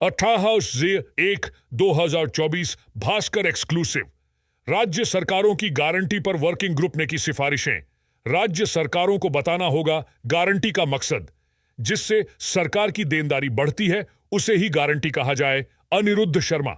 18/1/2024 Bhaskar exclusive. राज्य सरकारों की गारंटी पर वर्किंग ग्रुप ने की सिफारिशें। राज्य सरकारों को बताना होगा गारंटी का मकसद। जिससे सरकार की देनदारी बढ़ती है उसे ही गारंटी कहा जाए। अनिरुद्ध शर्मा।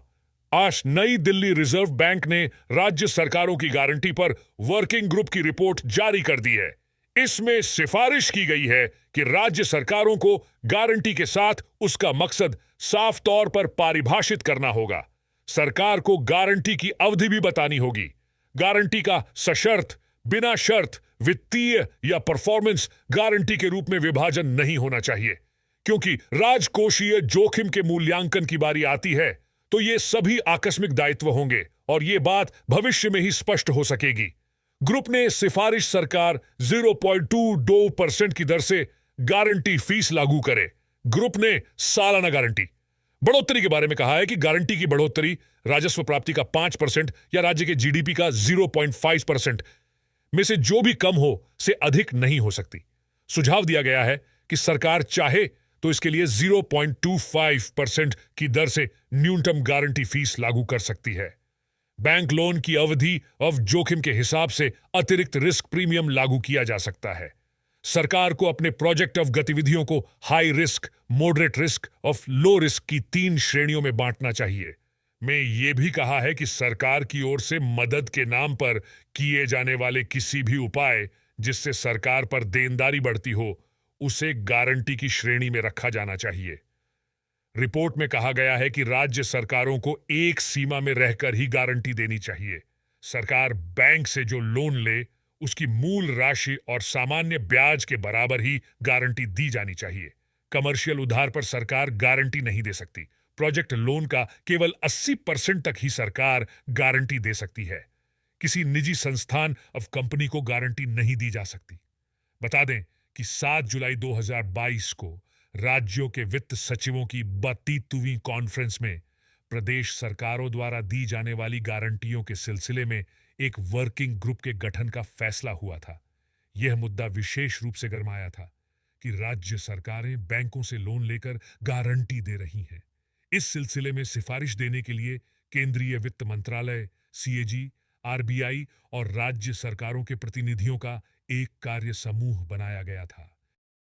आज नई दिल्ली रिजर्व बैंक ने राज्य सरकारों की गारंटी पर वर्किंग ग्रुप की रिपोर्ट जारी कर दी है। इसमें सिफारिश की गई है कि राज्य सरकारों को गारंटी के साथ उसका मकसद साफ तौर पर परिभाषित करना होगा। सरकार को गारंटी की अवधि भी बतानी होगी। गारंटी का सशर्त, बिना शर्त, वित्तीय या परफॉर्मेंस गारंटी के रूप में विभाजन नहीं होना चाहिए। क्योंकि राजकोषीय जोखिम के मूल्यांकन की बारी आती है तो ये सभी आकस्मिक दायित्व होंगे और ये बात भविष्य में ही स्पष्ट हो सकेगी। ग्रुप ने सिफारिश सरकार 0.22% की दर से गारंटी फीस लागू करे। ग्रुप ने सालाना गारंटी बढ़ोतरी के बारे में कहा है कि गारंटी की बढ़ोतरी राजस्व प्राप्ति का 5% या राज्य के जीडीपी का 0.5% में से जो भी कम हो से अधिक नहीं हो सकती। सुझाव दिया गया है कि सरकार चाहे तो इसके लिए 0.25% की दर से न्यूनतम गारंटी फीस लागू कर सकती है। बैंक लोन की अवधि और जोखिम के हिसाब से अतिरिक्त रिस्क प्रीमियम लागू किया जा सकता है। सरकार को अपने प्रोजेक्ट ऑफ गतिविधियों को हाई रिस्क, मॉडरेट रिस्क और लो रिस्क की 3 श्रेणियों में बांटना चाहिए। में यह भी कहा है कि सरकार की ओर से मदद के नाम पर किए जाने वाले किसी भी उपाय जिससे सरकार पर देनदारी बढ़ती हो उसे गारंटी की श्रेणी में रखा जाना चाहिए। रिपोर्ट में कहा गया है कि राज्य सरकारों को एक सीमा में रहकर ही गारंटी देनी चाहिए। सरकार बैंक से जो लोन ले उसकी मूल राशि और सामान्य ब्याज के बराबर ही गारंटी दी जानी चाहिए। कमर्शियल उधार पर सरकार गारंटी नहीं दे सकती। प्रोजेक्ट लोन का केवल 80% तक ही सरकार गारंटी दे सकती है। किसी निजी संस्थान और कंपनी को गारंटी नहीं दी जा सकती। बता दें कि 7 जुलाई 2022 को राज्यों के वित्त सचिवों की 32वीं कॉन्फ्रेंस में प्रदेश सरकारों द्वारा दी जाने वाली गारंटियों के सिलसिले में एक वर्किंग ग्रुप के गठन का फैसला हुआ था। यह मुद्दा विशेष रूप से गरमाया था कि राज्य सरकारें बैंकों से लोन लेकर गारंटी दे रही हैं। इस सिलसिले में सिफारिश देने के लिए केंद्रीय वित्त मंत्रालय, सीएजी, आरबीआई और राज्य सरकारों के प्रतिनिधियों का एक कार्य समूह बनाया गया था।